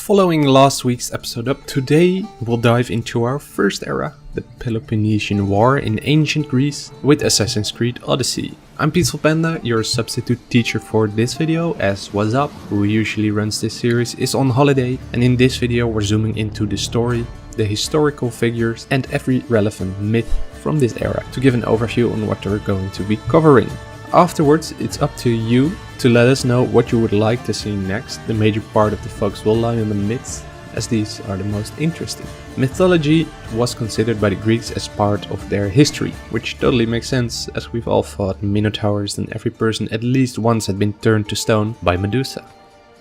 Following last week's episode up, today we'll dive into our first era, the Peloponnesian War in ancient Greece with Assassin's Creed Odyssey. I'm Peaceful Panda, your substitute teacher for this video, as Wazap, who usually runs this series, is on holiday, and in this video we're zooming into the story, the historical figures and every relevant myth from this era to give an overview on what we're going to be covering. Afterwards, it's up to you to let us know what you would like to see next. The major part of the focus will lie on the myths, as these are the most interesting. Mythology was considered by the Greeks as part of their history, which totally makes sense, as we've all fought minotaurs and every person at least once had been turned to stone by Medusa.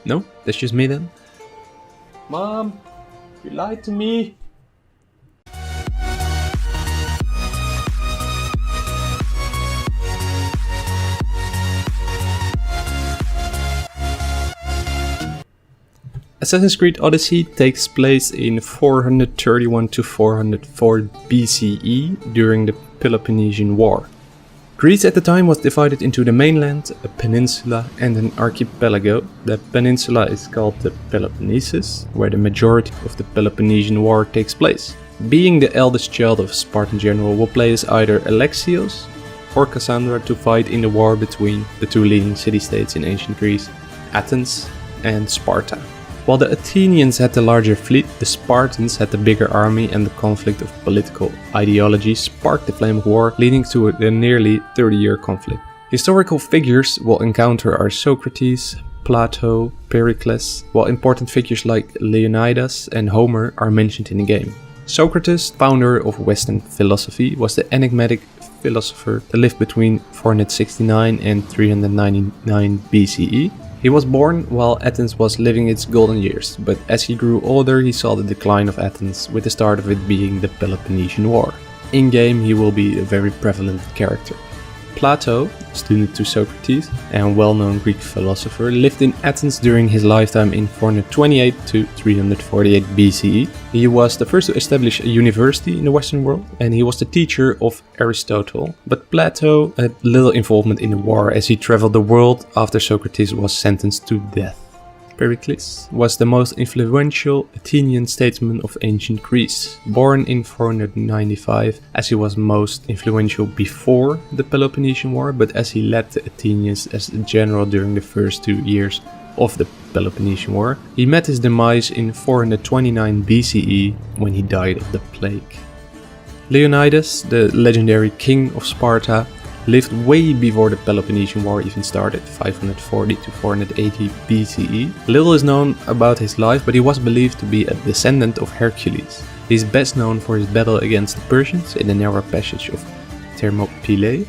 No? That's just me then? Mom, you lied to me! Assassin's Creed Odyssey takes place in 431 to 404 BCE during the Peloponnesian War. Greece at the time was divided into the mainland, a peninsula and an archipelago. The peninsula is called the Peloponnesus, where the majority of the Peloponnesian War takes place. Being the eldest child of a Spartan general will play as either Alexios or Cassandra to fight in the war between the two leading city-states in ancient Greece, Athens and Sparta. While the Athenians had the larger fleet, the Spartans had the bigger army, and the conflict of political ideology sparked the flame of war, leading to a nearly 30-year conflict. Historical figures we'll encounter are Socrates, Plato, Pericles, while important figures like Leonidas and Homer are mentioned in the game. Socrates, founder of Western philosophy, was the enigmatic philosopher that lived between 469 and 399 BCE. He was born while Athens was living its golden years, but as he grew older he saw the decline of Athens, with the start of it being the Peloponnesian War. In-game he will be a very prevalent character. Plato, student to Socrates and well-known Greek philosopher, lived in Athens during his lifetime in 428 to 348 BCE. He was the first to establish a university in the Western world, and he was the teacher of Aristotle. But Plato had little involvement in the war, as he traveled the world after Socrates was sentenced to death. Pericles was the most influential Athenian statesman of ancient Greece, born in 495, as he was most influential before the Peloponnesian War, but as he led the Athenians as a general during the first 2 years of the Peloponnesian War. He met his demise in 429 BCE when he died of the plague. Leonidas, the legendary king of Sparta, lived way before the Peloponnesian War even started, 540 to 480 BCE. Little is known about his life, but he was believed to be a descendant of Hercules. He is best known for his battle against the Persians in the narrow passage of Thermopylae,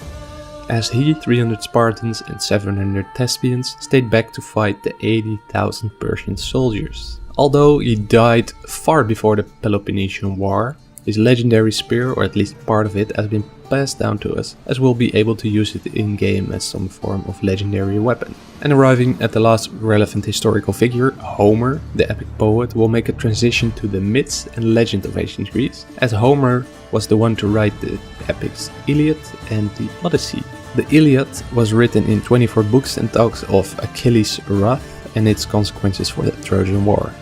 as he, 300 Spartans and 700 Thespians stayed back to fight the 80,000 Persian soldiers. Although he died far before the Peloponnesian War, his legendary spear, or at least part of it, has been passed down to us, as we'll be able to use it in-game as some form of legendary weapon. And arriving at the last relevant historical figure, Homer, the epic poet, will make a transition to the myths and legend of ancient Greece, as Homer was the one to write the epics Iliad and the Odyssey. The Iliad was written in 24 books and talks of Achilles' wrath and its consequences for the Trojan War.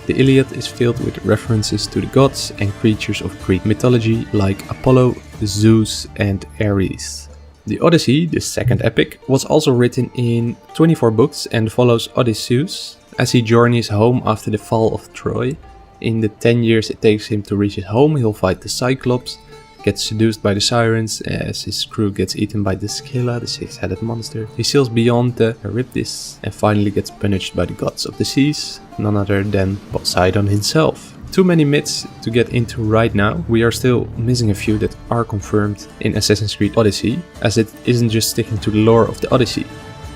The Iliad is filled with references to the gods and creatures of Greek mythology like Apollo, Zeus and Ares. The Odyssey, the second epic, was also written in 24 books and follows Odysseus as he journeys home after the fall of Troy. In the 10 years it takes him to reach his home, he'll fight the Cyclops, gets seduced by the Sirens as his crew gets eaten by the Scylla, the six-headed monster. He sails beyond the Charybdis and finally gets punished by the gods of the seas, none other than Poseidon himself. Too many myths to get into right now. We are still missing a few that are confirmed in Assassin's Creed Odyssey, as it isn't just sticking to the lore of the Odyssey.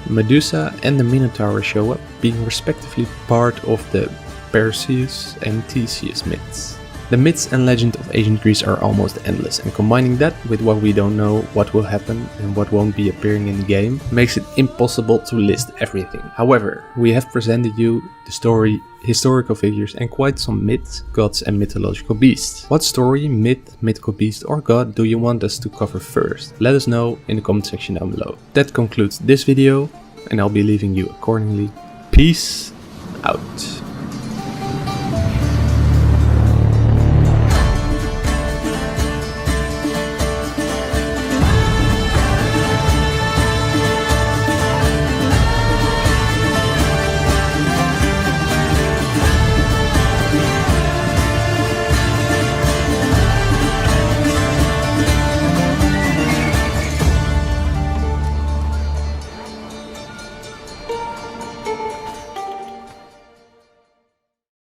Medusa and the Minotaur show up, being respectively part of the Perseus and Theseus myths. The myths and legend of ancient Greece are almost endless, and combining that with what we don't know what will happen and what won't be appearing in the game makes it impossible to list everything. However, we have presented you the story, historical figures and quite some myths, gods and mythological beasts. What story, myth, mythical beast or god do you want us to cover first? Let us know in the comment section down below. That concludes this video and I'll be leaving you accordingly. Peace out.